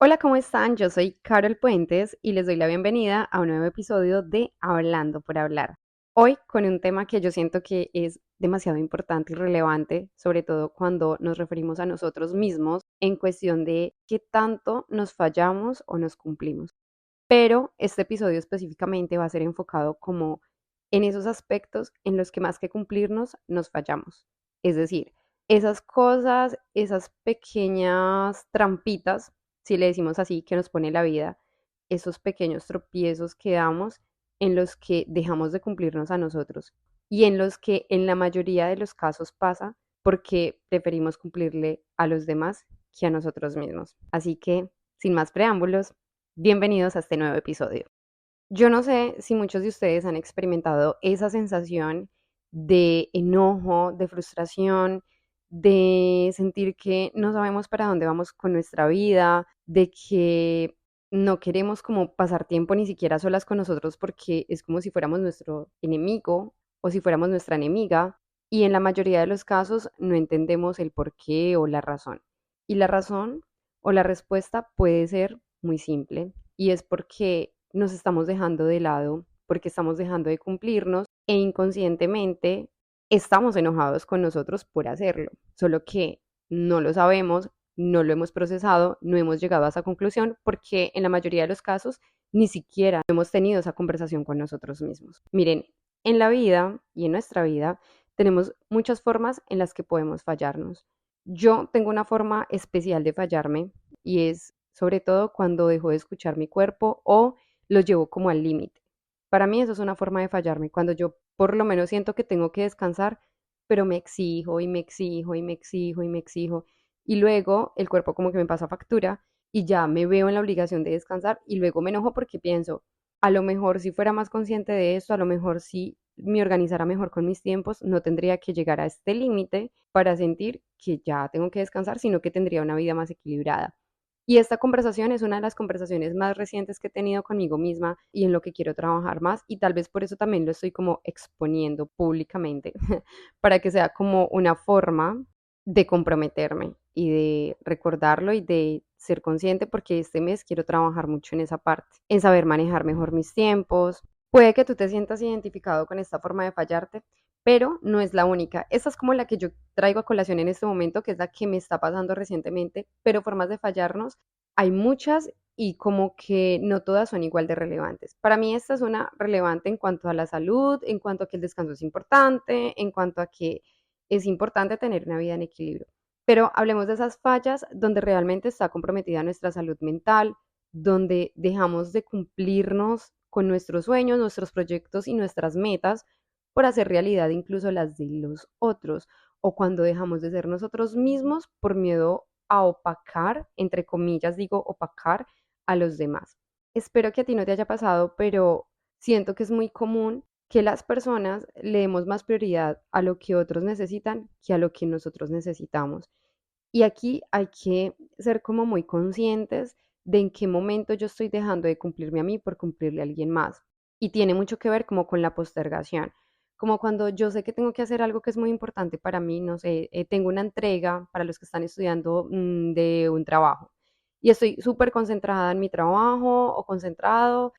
Hola, ¿cómo están? Yo soy Carol Puentes y les doy la bienvenida a un nuevo episodio de Hablando por Hablar. Hoy con un tema que yo siento que es demasiado importante y relevante, sobre todo cuando nos referimos a nosotros mismos en cuestión de qué tanto nos fallamos o nos cumplimos. Pero este episodio específicamente va a ser enfocado como en esos aspectos en los que más que cumplirnos nos fallamos. Es decir, esas cosas, esas pequeñas trampitas, si le decimos así, que nos pone la vida, esos pequeños tropiezos que damos en los que dejamos de cumplirnos a nosotros y en los que en la mayoría de los casos pasa porque preferimos cumplirle a los demás que a nosotros mismos. Así que, sin más preámbulos, bienvenidos a este nuevo episodio. Yo no sé si muchos de ustedes han experimentado esa sensación de enojo, de frustración, de sentir que no sabemos para dónde vamos con nuestra vida, de que no queremos como pasar tiempo ni siquiera a solas con nosotros porque es como si fuéramos nuestro enemigo o si fuéramos nuestra enemiga y en la mayoría de los casos no entendemos el por qué o la razón. Y la razón o la respuesta puede ser muy simple y es porque nos estamos dejando de lado, porque estamos dejando de cumplirnos e inconscientemente estamos enojados con nosotros por hacerlo, solo que no lo sabemos, no lo hemos procesado, no hemos llegado a esa conclusión porque en la mayoría de los casos ni siquiera hemos tenido esa conversación con nosotros mismos. Miren, en la vida y en nuestra vida tenemos muchas formas en las que podemos fallarnos. Yo tengo una forma especial de fallarme y es sobre todo cuando dejo de escuchar mi cuerpo o lo llevo como al límite. Para mí eso es una forma de fallarme, cuando yo por lo menos siento que tengo que descansar, pero me exijo y me exijo y me exijo y me exijo. Y luego el cuerpo como que me pasa factura y ya me veo en la obligación de descansar y luego me enojo porque pienso, a lo mejor si fuera más consciente de esto, a lo mejor si me organizara mejor con mis tiempos, no tendría que llegar a este límite para sentir que ya tengo que descansar, sino que tendría una vida más equilibrada. Y esta conversación es una de las conversaciones más recientes que he tenido conmigo misma y en lo que quiero trabajar más y tal vez por eso también lo estoy como exponiendo públicamente para que sea como una forma de comprometerme y de recordarlo y de ser consciente porque este mes quiero trabajar mucho en esa parte, en saber manejar mejor mis tiempos. Puede que tú te sientas identificado con esta forma de fallarte, pero no es la única. Esta es como la que yo traigo a colación en este momento, que es la que me está pasando recientemente, pero formas de fallarnos hay muchas y como que no todas son igual de relevantes. Para mí esta es una relevante en cuanto a la salud, en cuanto a que el descanso es importante, en cuanto a que es importante tener una vida en equilibrio. Pero hablemos de esas fallas donde realmente está comprometida nuestra salud mental, donde dejamos de cumplirnos con nuestros sueños, nuestros proyectos y nuestras metas por hacer realidad incluso las de los otros, o cuando dejamos de ser nosotros mismos por miedo a opacar, entre comillas digo opacar, a los demás. Espero que a ti no te haya pasado, pero siento que es muy común que las personas le demos más prioridad a lo que otros necesitan que a lo que nosotros necesitamos. Y aquí hay que ser como muy conscientes de en qué momento yo estoy dejando de cumplirme a mí por cumplirle a alguien más. Y tiene mucho que ver como con la postergación, como cuando yo sé que tengo que hacer algo que es muy importante para mí, no sé, tengo una entrega para los que están estudiando de un trabajo y estoy súper concentrada en mi trabajo o concentrado,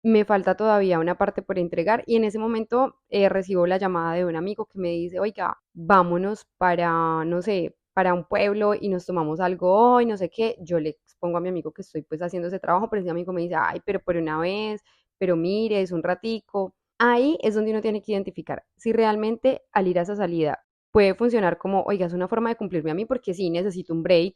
me falta todavía una parte por entregar y en ese momento recibo la llamada de un amigo que me dice, oiga, vámonos para, no sé, para un pueblo y nos tomamos algo hoy, no sé qué. Yo le expongo a mi amigo que estoy pues haciendo ese trabajo, pero ese amigo me dice, ay, pero por una vez, pero mire, es un ratico. Ahí es donde uno tiene que identificar si realmente al ir a esa salida puede funcionar como, oiga, es una forma de cumplirme a mí porque sí, necesito un break,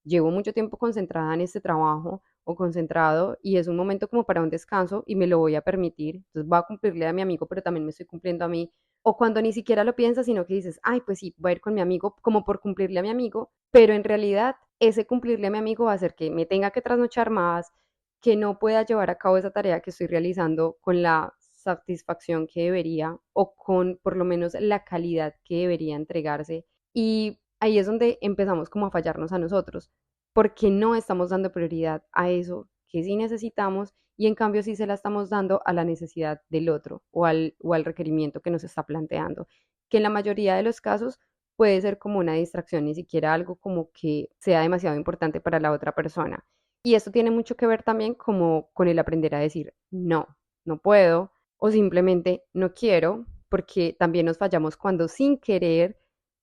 llevo mucho tiempo concentrada en este trabajo o concentrado y es un momento como para un descanso y me lo voy a permitir. Entonces voy a cumplirle a mi amigo, pero también me estoy cumpliendo a mí. O cuando ni siquiera lo piensas, sino que dices, ay, pues sí, voy a ir con mi amigo como por cumplirle a mi amigo, pero en realidad ese cumplirle a mi amigo va a hacer que me tenga que trasnochar más, que no pueda llevar a cabo esa tarea que estoy realizando con la satisfacción que debería o con por lo menos la calidad que debería entregarse. Y ahí es donde empezamos como a fallarnos a nosotros, porque no estamos dando prioridad a eso que sí necesitamos y en cambio sí se la estamos dando a la necesidad del otro o al requerimiento que nos está planteando, que en la mayoría de los casos puede ser como una distracción, ni siquiera algo como que sea demasiado importante para la otra persona. Y esto tiene mucho que ver también como con el aprender a decir no, no puedo o simplemente no quiero, porque también nos fallamos cuando sin querer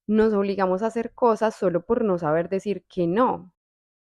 nos obligamos a hacer cosas solo por no saber decir que no.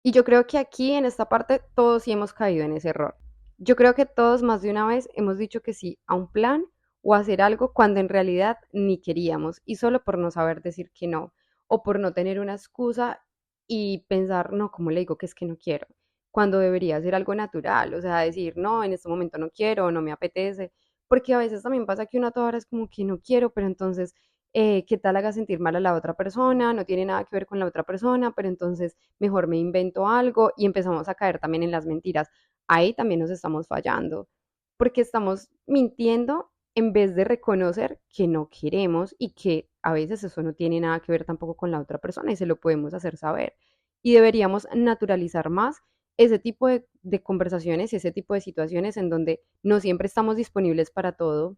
Y yo creo que aquí en esta parte todos sí hemos caído en ese error. Yo creo que todos más de una vez hemos dicho que sí a un plan o a hacer algo cuando en realidad ni queríamos y solo por no saber decir que no o por no tener una excusa y pensar, no, ¿cómo le digo que es que no quiero? Cuando debería ser algo natural, o sea, decir, no, en este momento no quiero, no me apetece, porque a veces también pasa que uno a toda hora es como que no quiero, pero entonces, ¿qué tal haga sentir mal a la otra persona? No tiene nada que ver con la otra persona, pero entonces mejor me invento algo y empezamos a caer también en las mentiras. Ahí también nos estamos fallando, porque estamos mintiendo en vez de reconocer que no queremos y que a veces eso no tiene nada que ver tampoco con la otra persona y se lo podemos hacer saber. Y deberíamos naturalizar más ese tipo de conversaciones y ese tipo de situaciones en donde no siempre estamos disponibles para todo.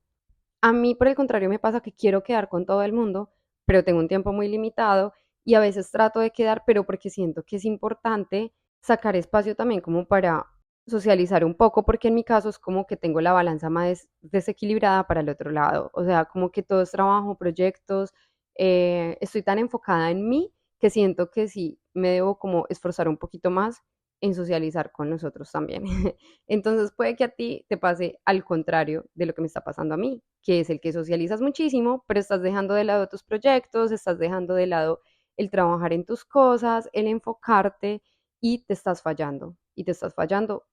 A mí, por el contrario, me pasa que quiero quedar con todo el mundo, pero tengo un tiempo muy limitado y a veces trato de quedar, pero porque siento que es importante sacar espacio también como para socializar un poco, porque en mi caso es como que tengo la balanza más desequilibrada para el otro lado, o sea, como que todo es trabajo, proyectos, estoy tan enfocada en mí que siento que sí me debo como esforzar un poquito más en socializar con nosotros también. Entonces puede que a ti te pase al contrario de lo que me está pasando a mí, que es el que socializas muchísimo, pero estás dejando de lado tus proyectos, estás dejando de lado el trabajar en tus cosas, el enfocarte y te estás fallando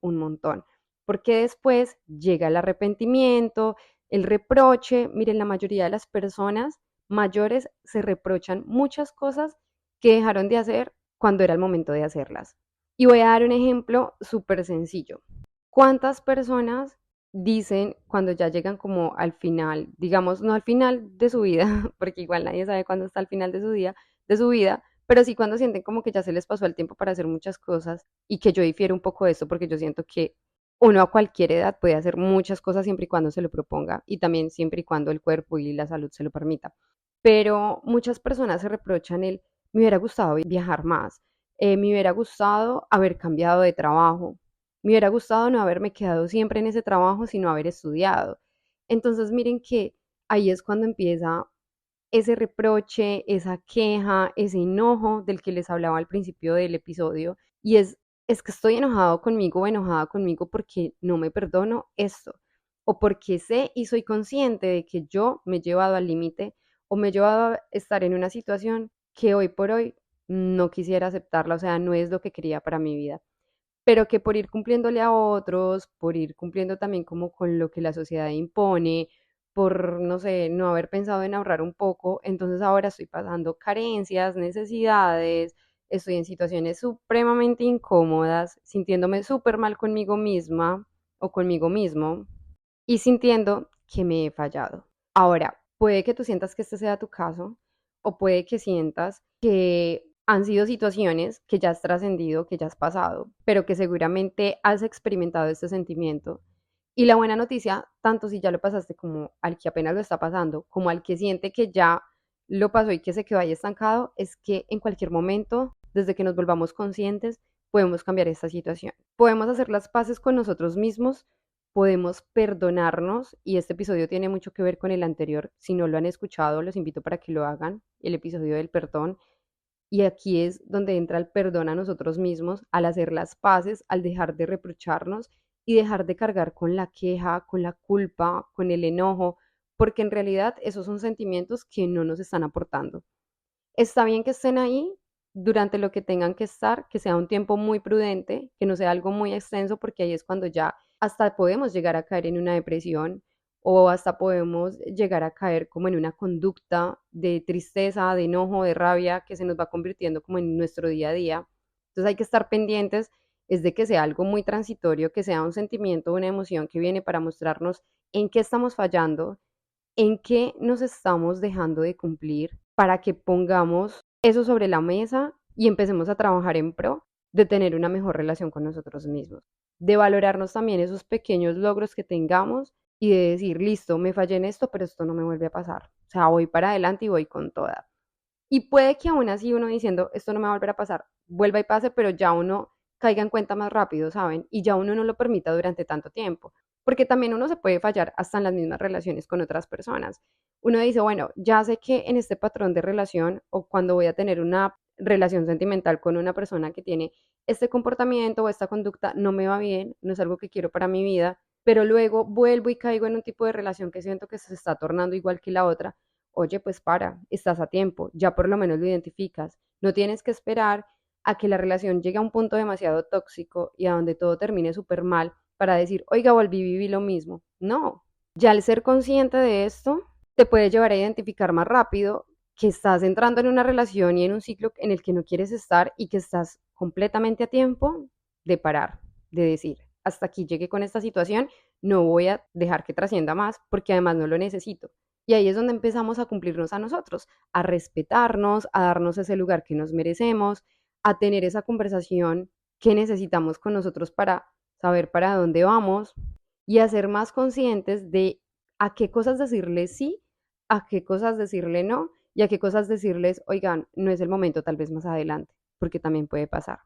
un montón, porque después llega el arrepentimiento, el reproche. Miren, la mayoría de las personas mayores se reprochan muchas cosas que dejaron de hacer cuando era el momento de hacerlas. Y voy a dar un ejemplo súper sencillo. ¿Cuántas personas dicen cuando ya llegan como al final, digamos, no al final de su vida, porque igual nadie sabe cuándo está al final de su día, de su vida, pero sí cuando sienten como que ya se les pasó el tiempo para hacer muchas cosas y que yo difiero un poco de esto porque yo siento que uno a cualquier edad puede hacer muchas cosas siempre y cuando se lo proponga y también siempre y cuando el cuerpo y la salud se lo permita. Pero muchas personas se reprochan el, me hubiera gustado viajar más, me hubiera gustado haber cambiado de trabajo, me hubiera gustado no haberme quedado siempre en ese trabajo, sino haber estudiado. Entonces, miren que ahí es cuando empieza ese reproche, esa queja, ese enojo del que les hablaba al principio del episodio. Y es que estoy enojado conmigo o enojada conmigo porque no me perdono esto. O porque sé y soy consciente de que yo me he llevado al límite o me he llevado a estar en una situación que hoy por hoy no quisiera aceptarla, o sea, no es lo que quería para mi vida, pero que por ir cumpliéndole a otros, por ir cumpliendo también como con lo que la sociedad impone, por, no sé, no haber pensado en ahorrar un poco, entonces ahora estoy pasando carencias, necesidades, estoy en situaciones supremamente incómodas, sintiéndome súper mal conmigo misma o conmigo mismo y sintiendo que me he fallado. Ahora, puede que tú sientas que este sea tu caso o puede que sientas que han sido situaciones que ya has trascendido, que ya has pasado, pero que seguramente has experimentado este sentimiento. Y la buena noticia, tanto si ya lo pasaste como al que apenas lo está pasando, como al que siente que ya lo pasó y que se quedó ahí estancado, es que en cualquier momento, desde que nos volvamos conscientes, podemos cambiar esta situación. Podemos hacer las paces con nosotros mismos, podemos perdonarnos y este episodio tiene mucho que ver con el anterior. Si no lo han escuchado, los invito para que lo hagan, el episodio del perdón. Y aquí es donde entra el perdón a nosotros mismos, al hacer las paces, al dejar de reprocharnos y dejar de cargar con la queja, con la culpa, con el enojo, porque en realidad esos son sentimientos que no nos están aportando. Está bien que estén ahí durante lo que tengan que estar, que sea un tiempo muy prudente, que no sea algo muy extenso, porque ahí es cuando ya hasta podemos llegar a caer en una depresión o hasta podemos llegar a caer como en una conducta de tristeza, de enojo, de rabia que se nos va convirtiendo como en nuestro día a día. Entonces hay que estar pendientes, es de que sea algo muy transitorio, que sea un sentimiento, una emoción que viene para mostrarnos en qué estamos fallando, en qué nos estamos dejando de cumplir para que pongamos eso sobre la mesa y empecemos a trabajar en pro de tener una mejor relación con nosotros mismos, de valorarnos también esos pequeños logros que tengamos y de decir, listo, me fallé en esto, pero esto no me vuelve a pasar. O sea, voy para adelante y voy con toda. Y puede que aún así uno diciendo, esto no me va a volver a pasar, vuelva y pase, pero ya uno caiga en cuenta más rápido, ¿saben? Y ya uno no lo permita durante tanto tiempo. Porque también uno se puede fallar hasta en las mismas relaciones con otras personas. Uno dice, bueno, ya sé que en este patrón de relación o cuando voy a tener una relación sentimental con una persona que tiene este comportamiento o esta conducta no me va bien, no es algo que quiero para mi vida, pero luego vuelvo y caigo en un tipo de relación que siento que se está tornando igual que la otra. Oye, pues estás a tiempo, ya por lo menos lo identificas. No tienes que esperar a que la relación llegue a un punto demasiado tóxico y a donde todo termine súper mal para decir, oiga, volví, viví lo mismo. No, ya al ser consciente de esto, te puede llevar a identificar más rápido que estás entrando en una relación y en un ciclo en el que no quieres estar y que estás completamente a tiempo de parar, de decir, hasta aquí llegué con esta situación, no voy a dejar que trascienda más porque además no lo necesito. Y ahí es donde empezamos a cumplirnos a nosotros, a respetarnos, a darnos ese lugar que nos merecemos, a tener esa conversación que necesitamos con nosotros para saber para dónde vamos y a ser más conscientes de a qué cosas decirle sí, a qué cosas decirle no y a qué cosas decirles, oigan, no es el momento, tal vez más adelante, porque también puede pasar.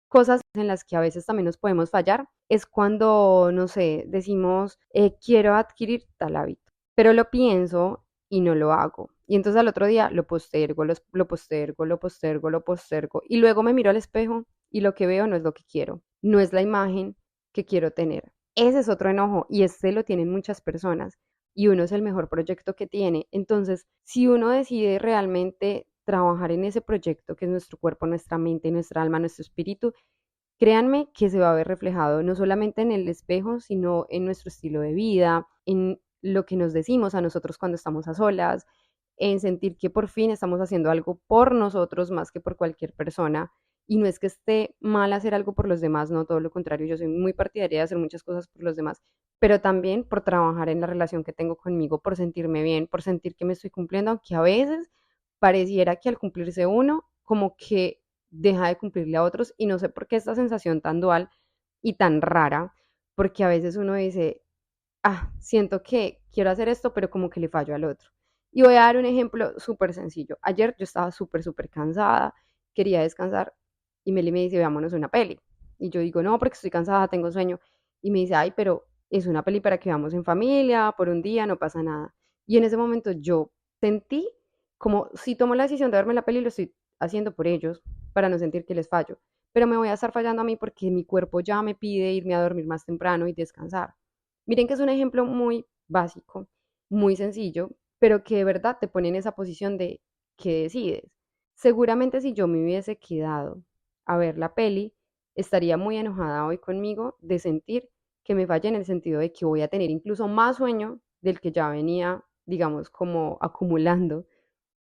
Cosas en las que a veces también nos podemos fallar es cuando, no sé, decimos, quiero adquirir tal hábito, pero lo pienso y no lo hago. Y entonces al otro día lo postergo, lo postergo, lo postergo, lo postergo. Y luego me miro al espejo y lo que veo no es lo que quiero, no es la imagen que quiero tener. Ese es otro enojo y este lo tienen muchas personas y uno es el mejor proyecto que tiene. Entonces, si uno decide realmente trabajar en ese proyecto que es nuestro cuerpo, nuestra mente, nuestra alma, nuestro espíritu, créanme que se va a ver reflejado no solamente en el espejo, sino en nuestro estilo de vida, en lo que nos decimos a nosotros cuando estamos a solas, en sentir que por fin estamos haciendo algo por nosotros más que por cualquier persona. Y no es que esté mal hacer algo por los demás, no, todo lo contrario, yo soy muy partidaria de hacer muchas cosas por los demás, pero también por trabajar en la relación que tengo conmigo, por sentirme bien, por sentir que me estoy cumpliendo, aunque a veces pareciera que al cumplirse uno, como que deja de cumplirle a otros y no sé por qué esta sensación tan dual y tan rara, porque a veces uno dice, siento que quiero hacer esto, pero como que le fallo al otro. Y voy a dar un ejemplo súper sencillo. Ayer yo estaba súper cansada, quería descansar y Meli me dice, veámonos una peli. Y yo digo, no, porque estoy cansada, tengo sueño. Y me dice, ay, pero es una peli para que veamos en familia, por un día, no pasa nada. Y en ese momento yo sentí como si tomo la decisión de verme la peli, lo estoy haciendo por ellos, para no sentir que les fallo. Pero me voy a estar fallando a mí porque mi cuerpo ya me pide irme a dormir más temprano y descansar. Miren que es un ejemplo muy básico, muy sencillo, pero que de verdad te pone en esa posición de qué decides. Seguramente si yo me hubiese quedado a ver la peli, estaría muy enojada hoy conmigo de sentir que me falla en el sentido de que voy a tener incluso más sueño del que ya venía, digamos, como acumulando,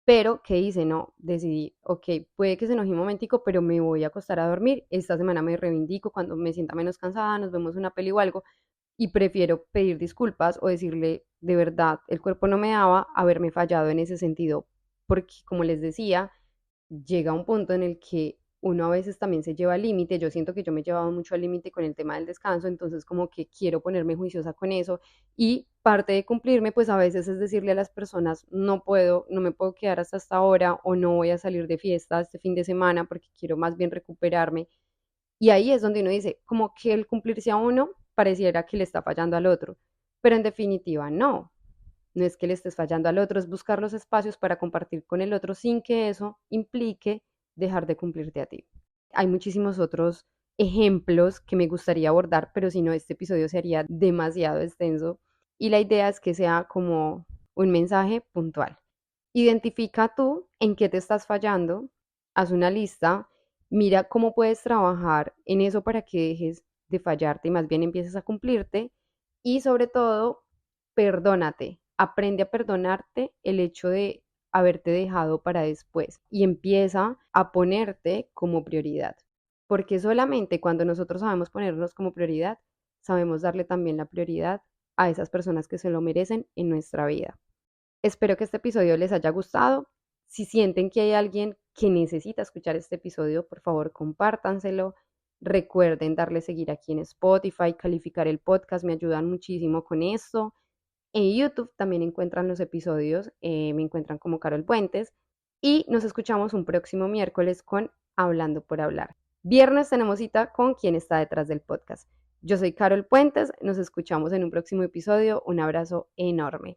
pero que hice, no, decidí, ok, puede que se enoje un momentico, pero me voy a acostar a dormir, esta semana me reivindico, cuando me sienta menos cansada, nos vemos una peli o algo, y prefiero pedir disculpas o decirle, de verdad, el cuerpo no me daba haberme fallado en ese sentido, porque como les decía, llega un punto en el que uno a veces también se lleva al límite, yo siento que yo me he llevado mucho al límite con el tema del descanso, entonces como que quiero ponerme juiciosa con eso y parte de cumplirme pues a veces es decirle a las personas no puedo, no me puedo quedar hasta esta hora o no voy a salir de fiesta este fin de semana porque quiero más bien recuperarme y ahí es donde uno dice como que el cumplirse a uno pareciera que le está fallando al otro, pero en definitiva no, no es que le estés fallando al otro, es buscar los espacios para compartir con el otro sin que eso implique dejar de cumplirte a ti. Hay muchísimos otros ejemplos que me gustaría abordar, pero si no, este episodio sería demasiado extenso y la idea es que sea como un mensaje puntual. Identifica tú en qué te estás fallando, haz una lista, mira cómo puedes trabajar en eso para que dejes de fallarte y más bien empieces a cumplirte y sobre todo, perdónate, aprende a perdonarte el hecho de haberte dejado para después y empieza a ponerte como prioridad. Porque solamente cuando nosotros sabemos ponernos como prioridad, sabemos darle también la prioridad a esas personas que se lo merecen en nuestra vida. Espero que este episodio les haya gustado. Si sienten que hay alguien que necesita escuchar este episodio, por favor compártanselo. Recuerden darle seguir aquí en Spotify, calificar el podcast, me ayudan muchísimo con esto. En YouTube también encuentran los episodios, me encuentran como Carol Puentes y nos escuchamos un próximo miércoles con Hablando por Hablar. Viernes tenemos cita con quien está detrás del podcast. Yo soy Carol Puentes, nos escuchamos en un próximo episodio. Un abrazo enorme.